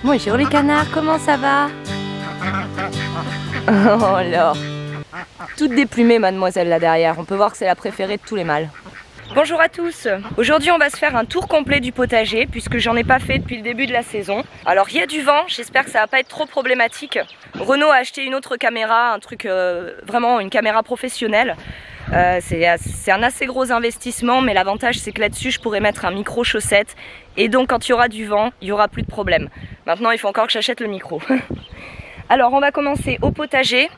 Bonjour les canards, comment ça va? Oh là, toute déplumée mademoiselle là derrière, on peut voir que c'est la préférée de tous les mâles. Bonjour à tous, aujourd'hui on va se faire un tour complet du potager puisque j'en ai pas fait depuis le début de la saison. Alors il y a du vent, j'espère que ça va pas être trop problématique. Renaud a acheté une autre caméra, un truc vraiment une caméra professionnelle. C'est un assez gros investissement, mais l'avantage c'est que là-dessus je pourrais mettre un micro chaussette et donc quand il y aura du vent, il n'y aura plus de problème. Maintenant il faut encore que j'achète le micro. Alors on va commencer au potager,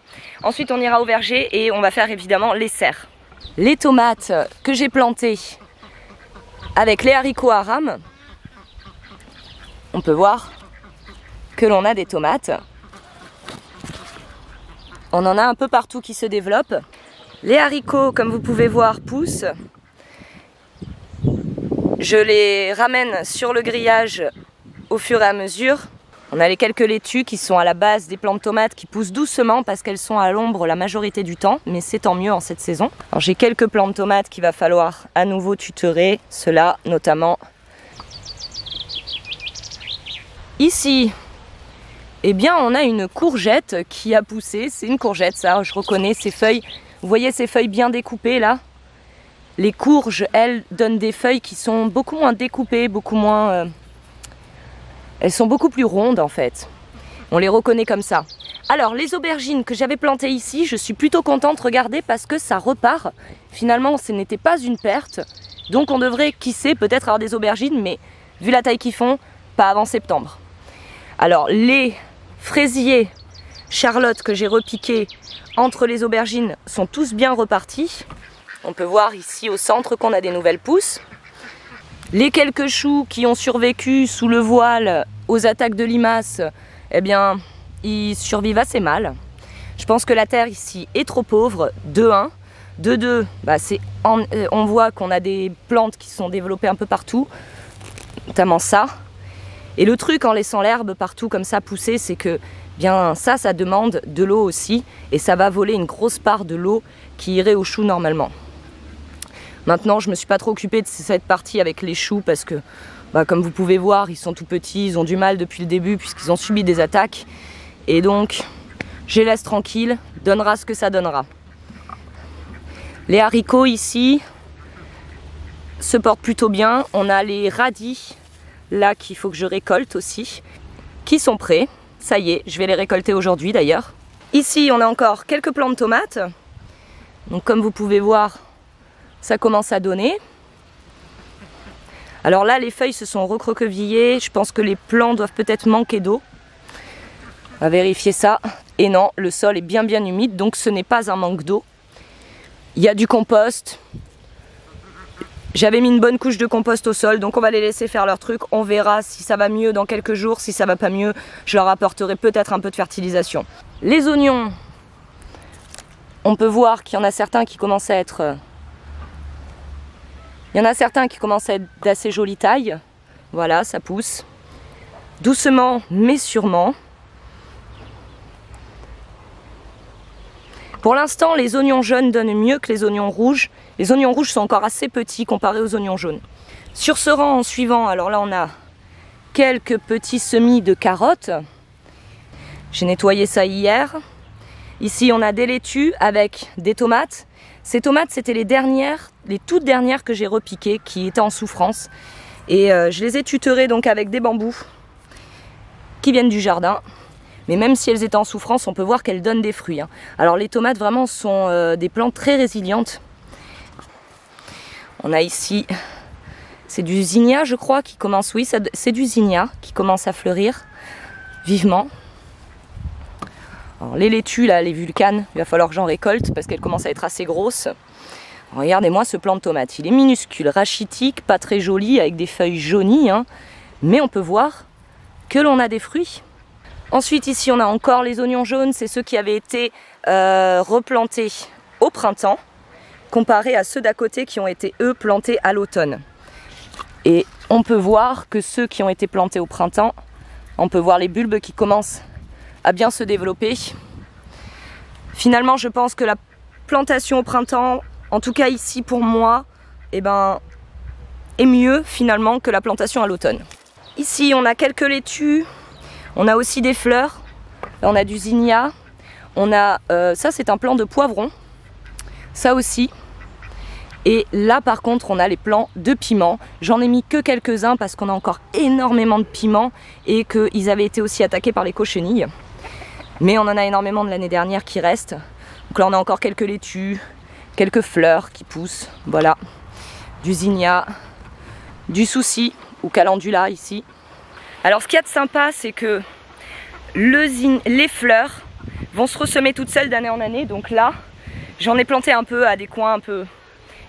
ensuite on ira au verger et on va faire évidemment les serres. Les tomates que j'ai plantées avec les haricots à rames, on peut voir que l'on a des tomates. On en a un peu partout qui se développent. Les haricots, comme vous pouvez voir, poussent. Je les ramène sur le grillage au fur et à mesure. On a les quelques laitues qui sont à la base des plants de tomates qui poussent doucement parce qu'elles sont à l'ombre la majorité du temps, mais c'est tant mieux en cette saison. Alors j'ai quelques plants de tomates qu'il va falloir à nouveau tutorer, ceux-là notamment. Ici, eh bien on a une courgette qui a poussé, c'est une courgette ça, je reconnais ces feuilles. Vous voyez ces feuilles bien découpées là? Les courges, elles, donnent des feuilles qui sont beaucoup moins découpées, beaucoup moins... Elles sont beaucoup plus rondes en fait. On les reconnaît comme ça. Alors les aubergines que j'avais plantées ici, je suis plutôt contente, regardez, parce que ça repart. Finalement, ce n'était pas une perte. Donc on devrait, qui sait, peut-être avoir des aubergines, mais vu la taille qu'ils font, pas avant septembre. Alors les fraisiers Charlotte que j'ai repiqués entre les aubergines sont tous bien repartis. On peut voir ici au centre qu'on a des nouvelles pousses. Les quelques choux qui ont survécu sous le voile aux attaques de limaces, eh bien, ils survivent assez mal. Je pense que la terre ici est trop pauvre, de 1. De 2, bah, on voit qu'on a des plantes qui sont développées un peu partout, notamment ça. Et le truc en laissant l'herbe partout comme ça pousser, c'est que bien ça demande de l'eau aussi, et ça va voler une grosse part de l'eau qui irait aux choux normalement. Maintenant, je ne me suis pas trop occupée de cette partie avec les choux parce que, bah, comme vous pouvez voir, ils sont tout petits, ils ont du mal depuis le début puisqu'ils ont subi des attaques. Et donc, je les laisse tranquilles, donnera ce que ça donnera. Les haricots ici se portent plutôt bien. On a les radis, là, qu'il faut que je récolte aussi, qui sont prêts. Ça y est, je vais les récolter aujourd'hui d'ailleurs. Ici, on a encore quelques plants de tomates. Donc, comme vous pouvez voir, ça commence à donner. Alors là, les feuilles se sont recroquevillées. Je pense que les plants doivent peut-être manquer d'eau. On va vérifier ça. Et non, le sol est bien humide, donc ce n'est pas un manque d'eau. Il y a du compost. J'avais mis une bonne couche de compost au sol, donc on va les laisser faire leur truc. On verra si ça va mieux dans quelques jours. Si ça va pas mieux, je leur apporterai peut-être un peu de fertilisation. Les oignons, on peut voir qu'il y en a certains qui commencent à être... Il y en a certains qui commencent à être d'assez jolie taille. Voilà, ça pousse. Doucement, mais sûrement. Pour l'instant, les oignons jaunes donnent mieux que les oignons rouges. Les oignons rouges sont encore assez petits comparés aux oignons jaunes. Sur ce rang en suivant, alors là on a quelques petits semis de carottes. J'ai nettoyé ça hier. Ici on a des laitues avec des tomates. Ces tomates, c'était les toutes dernières que j'ai repiquées, qui étaient en souffrance. Et je les ai tutorées donc avec des bambous qui viennent du jardin. Mais même si elles étaient en souffrance, on peut voir qu'elles donnent des fruits. Hein. Alors les tomates vraiment sont des plantes très résilientes. On a ici, c'est du zinnia je crois qui commence, oui c'est du zinnia qui commence à fleurir vivement. Alors, les laitues, là, les vulcanes, il va falloir que j'en récolte parce qu'elles commencent à être assez grosses. Regardez-moi ce plant de tomate, il est minuscule, rachitique, pas très joli, avec des feuilles jaunies, hein, mais on peut voir que l'on a des fruits. Ensuite, ici, on a encore les oignons jaunes, c'est ceux qui avaient été replantés au printemps, comparés à ceux d'à côté qui ont été, eux, plantés à l'automne. Et on peut voir que ceux qui ont été plantés au printemps, on peut voir les bulbes qui commencent à bien se développer. Finalement, je pense que la plantation au printemps, en tout cas ici pour moi, eh ben, est mieux finalement que la plantation à l'automne. Ici, on a quelques laitues. On a aussi des fleurs. Là, on a du zinnia. On a, ça, c'est un plant de poivron. Ça aussi. Et là, par contre, on a les plants de piments. J'en ai mis que quelques-uns parce qu'on a encore énormément de piments et qu'ils avaient été aussi attaqués par les cochenilles. Mais on en a énormément de l'année dernière qui restent. Donc là, on a encore quelques laitues, quelques fleurs qui poussent. Voilà. Du zinnia, du souci ou calendula ici. Alors, ce qu'il y a de sympa, c'est que les fleurs vont se ressemer toutes seules d'année en année. Donc là, j'en ai planté un peu à des coins un peu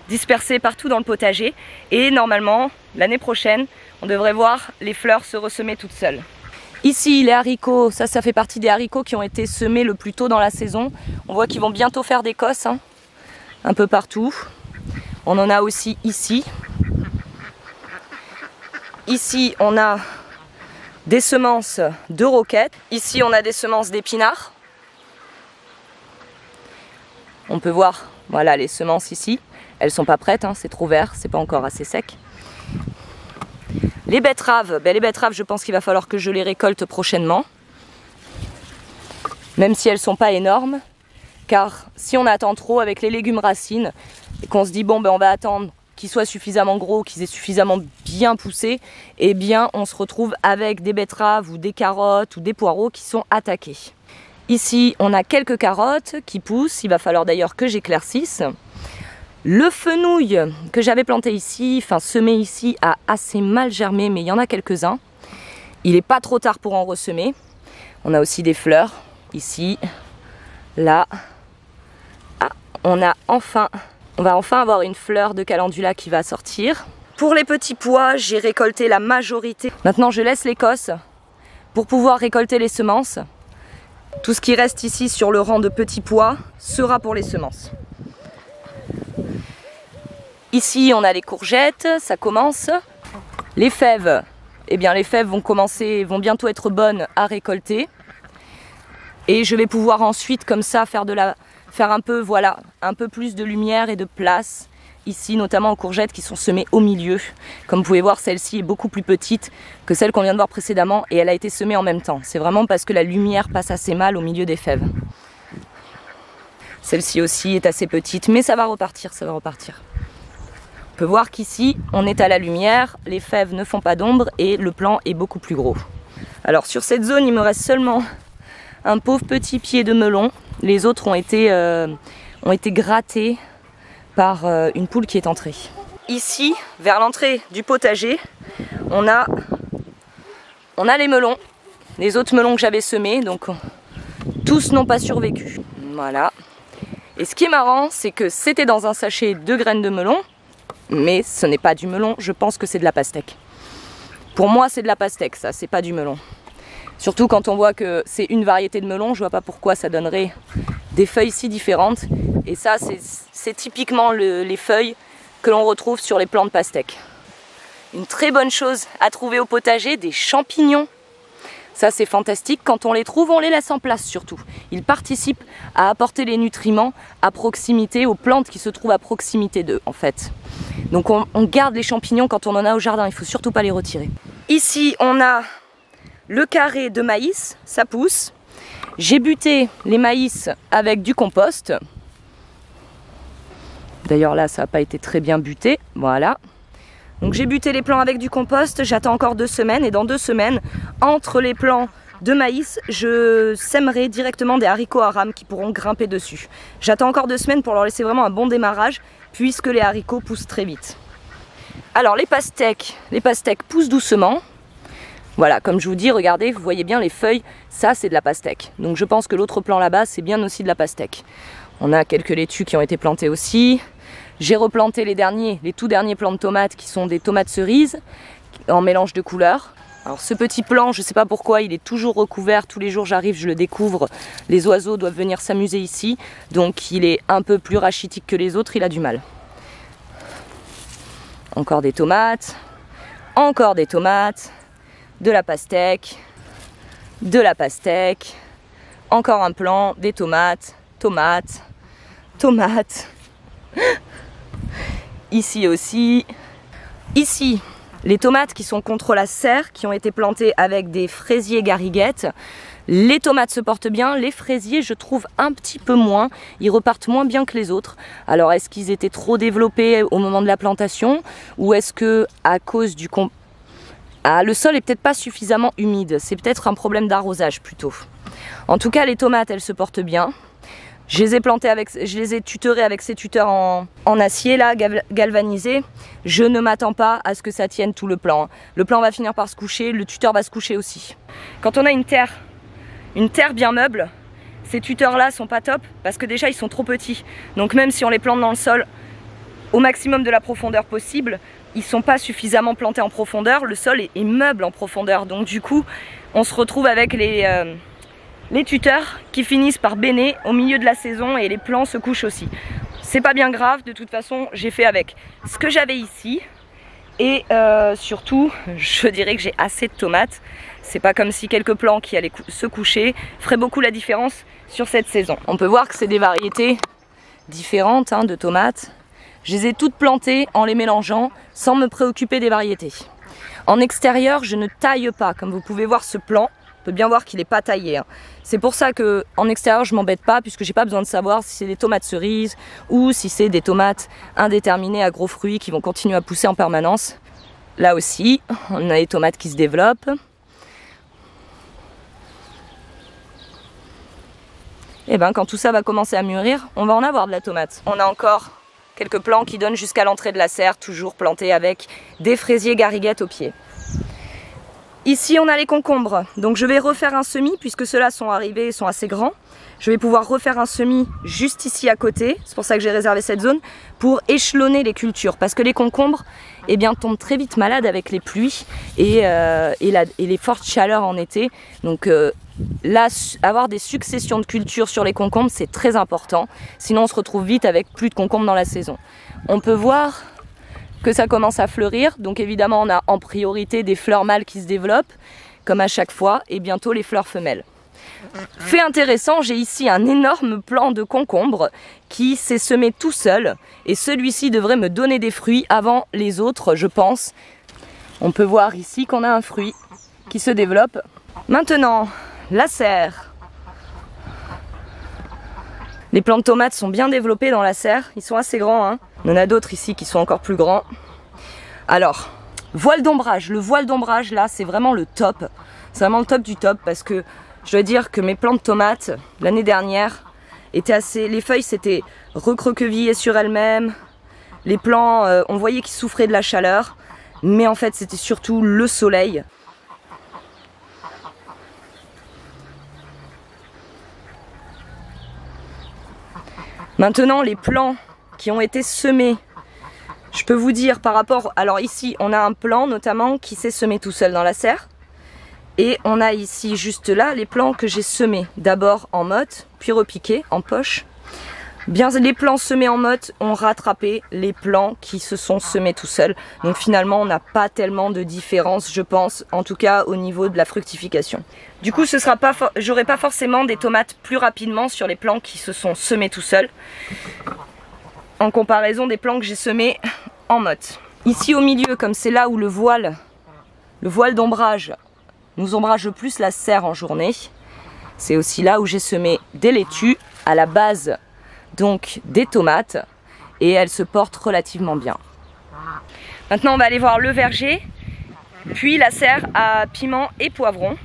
dispersés partout dans le potager. Et normalement, l'année prochaine, on devrait voir les fleurs se ressemer toutes seules. Ici, les haricots, ça fait partie des haricots qui ont été semés le plus tôt dans la saison. On voit qu'ils vont bientôt faire des cosses, hein, un peu partout. On en a aussi ici. Ici, on a des semences de roquettes. Ici, on a des semences d'épinards. On peut voir, voilà, les semences ici. Elles sont pas prêtes, hein, c'est trop vert, c'est pas encore assez sec. Les betteraves, je pense qu'il va falloir que je les récolte prochainement. Même si elles sont pas énormes. Car si on attend trop avec les légumes racines, et qu'on se dit bon on va attendre qu'ils soient suffisamment gros, qu'ils aient suffisamment bien poussé, eh bien on se retrouve avec des betteraves ou des carottes ou des poireaux qui sont attaqués. Ici on a quelques carottes qui poussent, il va falloir d'ailleurs que j'éclaircisse. Le fenouil que j'avais planté ici, enfin semé ici, a assez mal germé, mais il y en a quelques-uns. Il n'est pas trop tard pour en ressemer. On a aussi des fleurs, ici, là. Ah, on va enfin avoir une fleur de calendula qui va sortir. Pour les petits pois, j'ai récolté la majorité. Maintenant, je laisse l'écosse pour pouvoir récolter les semences. Tout ce qui reste ici sur le rang de petits pois sera pour les semences. Ici, on a les courgettes, ça commence. Les fèves, eh bien les fèves vont bientôt être bonnes à récolter. Et je vais pouvoir ensuite, comme ça, faire un peu plus de lumière et de place. Ici, notamment aux courgettes qui sont semées au milieu. Comme vous pouvez voir, celle-ci est beaucoup plus petite que celle qu'on vient de voir précédemment et elle a été semée en même temps. C'est vraiment parce que la lumière passe assez mal au milieu des fèves. Celle-ci aussi est assez petite, mais ça va repartir, ça va repartir. On peut voir qu'ici, on est à la lumière, les fèves ne font pas d'ombre et le plant est beaucoup plus gros. Alors sur cette zone, il me reste seulement un pauvre petit pied de melon. Les autres ont été grattés par une poule qui est entrée. Ici, vers l'entrée du potager, on a les melons, les autres melons que j'avais semés, donc tous n'ont pas survécu. Voilà. Et ce qui est marrant, c'est que c'était dans un sachet de graines de melon, mais ce n'est pas du melon, je pense que c'est de la pastèque. Pour moi, c'est de la pastèque, ça, c'est pas du melon. Surtout quand on voit que c'est une variété de melon, je vois pas pourquoi ça donnerait des feuilles si différentes. Et ça, c'est typiquement les feuilles que l'on retrouve sur les plants de pastèque. Une très bonne chose à trouver au potager, des champignons. Ça, c'est fantastique. Quand on les trouve, on les laisse en place surtout. Ils participent à apporter les nutriments à proximité, aux plantes qui se trouvent à proximité d'eux, en fait. Donc on garde les champignons quand on en a au jardin, il ne faut surtout pas les retirer. Ici, on a le carré de maïs, ça pousse. J'ai buté les maïs avec du compost. D'ailleurs là, ça n'a pas été très bien buté, voilà. Donc j'ai buté les plants avec du compost, j'attends encore 2 semaines et dans 2 semaines, entre les plants de maïs, je sèmerai directement des haricots à rames qui pourront grimper dessus. J'attends encore 2 semaines pour leur laisser vraiment un bon démarrage puisque les haricots poussent très vite. Alors les pastèques poussent doucement. Voilà, comme je vous dis, regardez, vous voyez bien les feuilles, ça c'est de la pastèque. Donc je pense que l'autre plant là-bas, c'est bien aussi de la pastèque. On a quelques laitues qui ont été plantées aussi. J'ai replanté les tout derniers plants de tomates qui sont des tomates cerises en mélange de couleurs. Alors ce petit plant, je ne sais pas pourquoi, il est toujours recouvert. Tous les jours j'arrive, je le découvre. Les oiseaux doivent venir s'amuser ici. Donc il est un peu plus rachitique que les autres, il a du mal. Encore des tomates. Encore des tomates. De la pastèque. De la pastèque. Encore un plant, des tomates. Tomates. Tomates. Ici aussi. Ici, Les tomates qui sont contre la serre, qui ont été plantées avec des fraisiers gariguettes, les tomates se portent bien, les fraisiers je trouve un petit peu moins, ils repartent moins bien que les autres. Alors est-ce qu'ils étaient trop développés au moment de la plantation ou est-ce que à cause du le sol est peut-être pas suffisamment humide, c'est peut-être un problème d'arrosage plutôt. En tout cas les tomates elles se portent bien. Je les ai tutorées avec ces tuteurs en acier là, galvanisés. Je ne m'attends pas à ce que ça tienne tout le plan. Le plan va finir par se coucher, le tuteur va se coucher aussi. Quand on a une terre bien meuble, ces tuteurs là sont pas top parce que déjà ils sont trop petits. Donc même si on les plante dans le sol au maximum de la profondeur possible, ils sont pas suffisamment plantés en profondeur, le sol est meuble en profondeur. Donc du coup on se retrouve avec les tuteurs qui finissent par béner au milieu de la saison et les plants se couchent aussi. C'est pas bien grave, de toute façon j'ai fait avec ce que j'avais ici et surtout je dirais que j'ai assez de tomates. C'est pas comme si quelques plants qui allaient se coucher feraient beaucoup la différence sur cette saison. On peut voir que c'est des variétés différentes de tomates. Je les ai toutes plantées en les mélangeant sans me préoccuper des variétés. En extérieur je ne taille pas, comme vous pouvez voir ce plan. On peut bien voir qu'il n'est pas taillé. C'est pour ça qu'en extérieur je m'embête pas puisque j'ai pas besoin de savoir si c'est des tomates cerises ou si c'est des tomates indéterminées à gros fruits qui vont continuer à pousser en permanence. Là aussi, on a les tomates qui se développent. Et bien quand tout ça va commencer à mûrir, on va en avoir de la tomate. On a encore quelques plants qui donnent jusqu'à l'entrée de la serre, toujours plantés avec des fraisiers gariguettes au pied. Ici on a les concombres, donc je vais refaire un semis puisque ceux-là sont arrivés et sont assez grands. Je vais pouvoir refaire un semis juste ici à côté, c'est pour ça que j'ai réservé cette zone, pour échelonner les cultures. Parce que les concombres tombent très vite malades avec les pluies et les fortes chaleurs en été. Donc là, avoir des successions de cultures sur les concombres, c'est très important. Sinon on se retrouve vite avec plus de concombres dans la saison. On peut voir que ça commence à fleurir, donc évidemment on a en priorité des fleurs mâles qui se développent, comme à chaque fois, et bientôt les fleurs femelles. Fait intéressant, j'ai ici un énorme plant de concombre qui s'est semé tout seul, et celui-ci devrait me donner des fruits avant les autres, je pense. On peut voir ici qu'on a un fruit qui se développe. Maintenant, la serre. Les plants de tomates sont bien développés dans la serre, ils sont assez grands. On en a d'autres ici qui sont encore plus grands. Alors, voile d'ombrage. Le voile d'ombrage là, c'est vraiment le top. C'est vraiment le top du top parce que je dois dire que mes plants de tomates l'année dernière étaient assez... Les feuilles s'étaient recroquevillées sur elles-mêmes. Les plants, on voyait qu'ils souffraient de la chaleur. Mais en fait, c'était surtout le soleil. Maintenant, les plants qui ont été semés, je peux vous dire par rapport... Alors ici, on a un plant notamment qui s'est semé tout seul dans la serre. Et on a ici, juste là, les plants que j'ai semés. D'abord en motte, puis repiqués, en poche. Bien, les plants semés en motte ont rattrapé les plants qui se sont semés tout seuls. Donc finalement, on n'a pas tellement de différence, je pense, en tout cas au niveau de la fructification. Du coup, j'aurai pas forcément des tomates plus rapidement sur les plants qui se sont semés tout seuls, en comparaison des plants que j'ai semés en motte. Ici au milieu, comme c'est là où le voile d'ombrage nous ombrage le plus la serre en journée, c'est aussi là où j'ai semé des laitues à la base, donc des tomates, et elles se portent relativement bien. Maintenant on va aller voir le verger, puis la serre à piment et poivrons.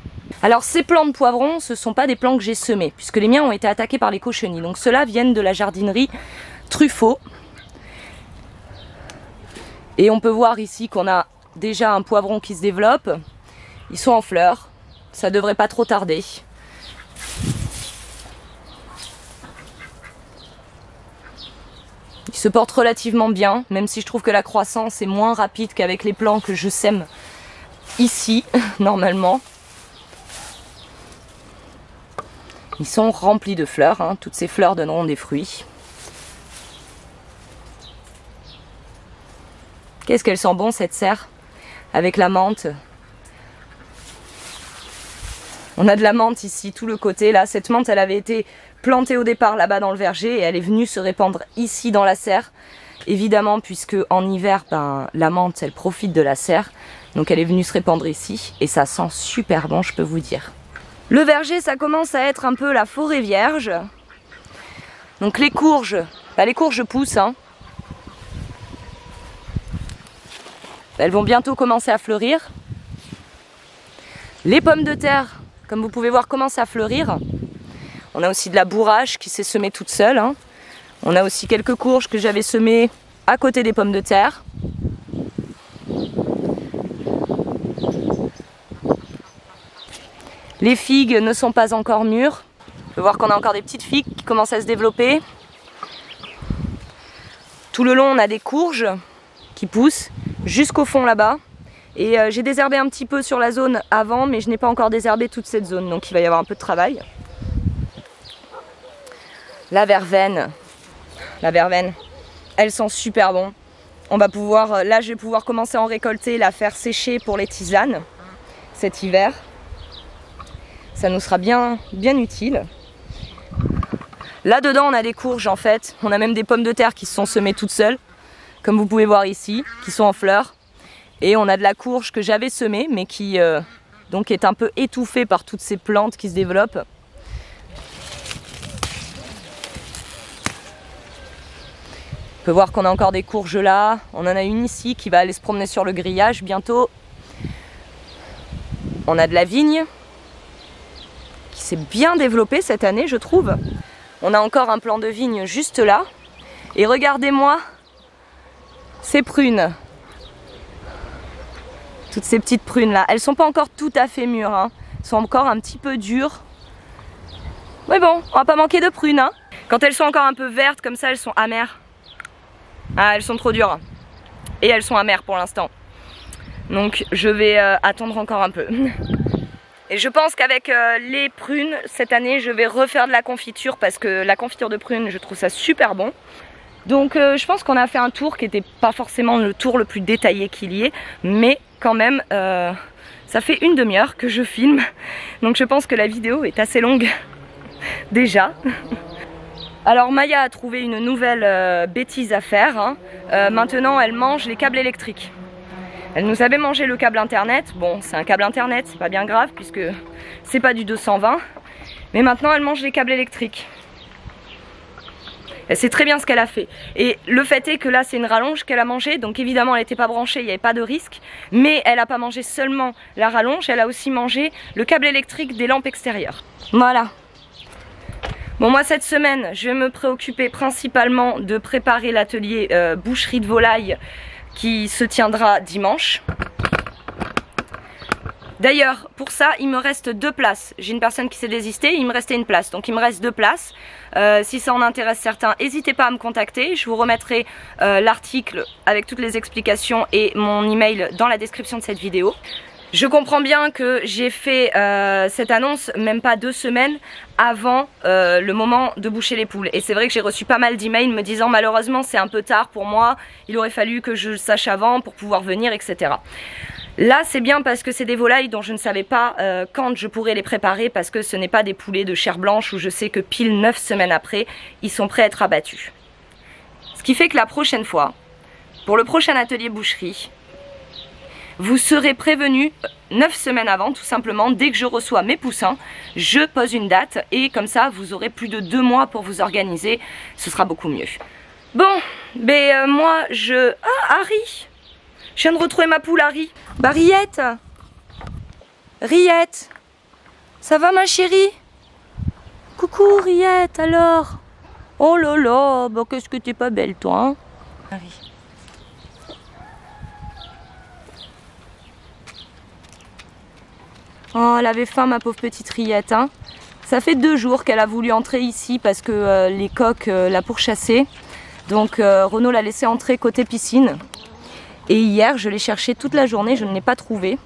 Alors ces plants de poivrons, ce ne sont pas des plants que j'ai semés, puisque les miens ont été attaqués par les cochenilles. Donc ceux-là viennent de la jardinerie Truffaut. Et on peut voir ici qu'on a déjà un poivron qui se développe. Ils sont en fleurs, ça devrait pas trop tarder. Ils se portent relativement bien, même si je trouve que la croissance est moins rapide qu'avec les plants que je sème ici, normalement. Ils sont remplis de fleurs, toutes ces fleurs donneront des fruits. Qu'est-ce qu'elle sent bon cette serre, avec la menthe. On a de la menthe ici, tout le côté là. Cette menthe, elle avait été plantée au départ là-bas dans le verger et elle est venue se répandre ici dans la serre. Évidemment, puisque en hiver, ben, la menthe, elle profite de la serre. Donc elle est venue se répandre ici et ça sent super bon, je peux vous dire. Le verger, ça commence à être un peu la forêt vierge. Donc les courges poussent. Hein. Elles vont bientôt commencer à fleurir. Les pommes de terre, comme vous pouvez voir, commencent à fleurir. On a aussi de la bourrache qui s'est semée toute seule. Hein. On a aussi quelques courges que j'avais semées à côté des pommes de terre. Les figues ne sont pas encore mûres. On peut voir qu'on a encore des petites figues qui commencent à se développer. Tout le long, on a des courges qui poussent jusqu'au fond là-bas. Et j'ai désherbé un petit peu sur la zone avant, mais je n'ai pas encore désherbé toute cette zone, donc il va y avoir un peu de travail. La verveine, elles sont super bon. On va pouvoir, là je vais pouvoir commencer à en récolter, la faire sécher pour les tisanes cet hiver. Ça nous sera bien utile. Là-dedans, on a des courges en fait. On a même des pommes de terre qui se sont semées toutes seules, comme vous pouvez voir ici, qui sont en fleurs. Et on a de la courge que j'avais semée, mais qui donc est un peu étouffée par toutes ces plantes qui se développent. On peut voir qu'on a encore des courges là. On en a une ici qui va aller se promener sur le grillage bientôt. On a de la vigne qui s'est bien développée cette année, je trouve. On a encore un plant de vigne juste là. Et regardez-moi ces prunes. Toutes ces petites prunes là. Elles sont pas encore tout à fait mûres. Hein. Elles sont encore un petit peu dures. Mais bon, on va pas manquer de prunes. Hein. Quand elles sont encore un peu vertes comme ça, elles sont amères. Ah, elles sont trop dures. Et elles sont amères pour l'instant. Donc je vais attendre encore un peu. Et je pense qu'avec les prunes, cette année, je vais refaire de la confiture parce que la confiture de prunes, je trouve ça super bon. Donc je pense qu'on a fait un tour qui n'était pas forcément le tour le plus détaillé qu'il y ait, mais quand même, ça fait une demi-heure que je filme. Donc je pense que la vidéo est assez longue déjà. Alors Maya a trouvé une nouvelle bêtise à faire. Hein. Maintenant, elle mange les câbles électriques. Elle nous avait mangé le câble internet. Bon, c'est un câble internet, c'est pas bien grave puisque c'est pas du 220. Mais maintenant, elle mange les câbles électriques. Elle sait très bien ce qu'elle a fait. Et le fait est que là, c'est une rallonge qu'elle a mangée. Donc évidemment, elle n'était pas branchée, il n'y avait pas de risque. Mais elle n'a pas mangé seulement la rallonge, elle a aussi mangé le câble électrique des lampes extérieures. Voilà. Bon, moi cette semaine, je vais me préoccuper principalement de préparer l'atelier boucherie de volaille qui se tiendra dimanche. D'ailleurs, pour ça, il me reste 2 places. J'ai une personne qui s'est désistée, il me restait une place. Donc il me reste 2 places. Si ça en intéresse certains, n'hésitez pas à me contacter. Je vous remettrai l'article avec toutes les explications et mon email dans la description de cette vidéo. Je comprends bien que j'ai fait cette annonce même pas 2 semaines avant le moment de boucher les poules. Et c'est vrai que j'ai reçu pas mal d'emails me disant malheureusement c'est un peu tard pour moi, il aurait fallu que je sache avant pour pouvoir venir, etc. Là c'est bien parce que c'est des volailles dont je ne savais pas quand je pourrais les préparer parce que ce n'est pas des poulets de chair blanche où je sais que pile 9 semaines après, ils sont prêts à être abattus. Ce qui fait que la prochaine fois, pour le prochain atelier boucherie, vous serez prévenu 9 semaines avant, tout simplement, dès que je reçois mes poussins, je pose une date et comme ça, vous aurez plus de 2 mois pour vous organiser, ce sera beaucoup mieux. Bon, ben moi je... Ah, Harry! Je viens de retrouver ma poule, Harry. Bah, Riette! Riette! Ça va ma chérie? Coucou Riette, alors? Oh là là, bah qu'est-ce que t'es pas belle toi, hein? Harry. Oh, elle avait faim ma pauvre petite Riette. Hein. Ça fait 2 jours qu'elle a voulu entrer ici parce que les coqs la pourchassaient. Donc Renaud l'a laissée entrer côté piscine. Et hier je l'ai cherchée toute la journée, je ne l'ai pas trouvée.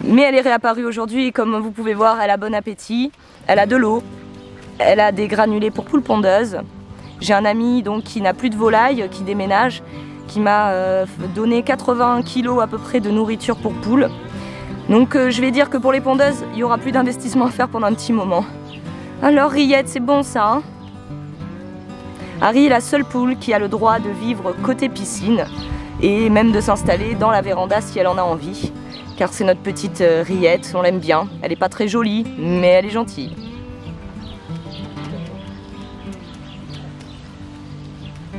Mais elle est réapparue aujourd'hui et comme vous pouvez voir, elle a bon appétit. Elle a de l'eau, elle a des granulés pour poules pondeuses. J'ai un ami donc, qui n'a plus de volaille, qui déménage, qui m'a donné 80 kg à peu près de nourriture pour poules. Donc je vais dire que pour les pondeuses, il n'y aura plus d'investissement à faire pendant un petit moment. Alors Riette, c'est bon ça hein? Harry est la seule poule qui a le droit de vivre côté piscine et même de s'installer dans la véranda si elle en a envie. Car c'est notre petite Riette, on l'aime bien. Elle n'est pas très jolie, mais elle est gentille.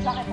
J'arrête.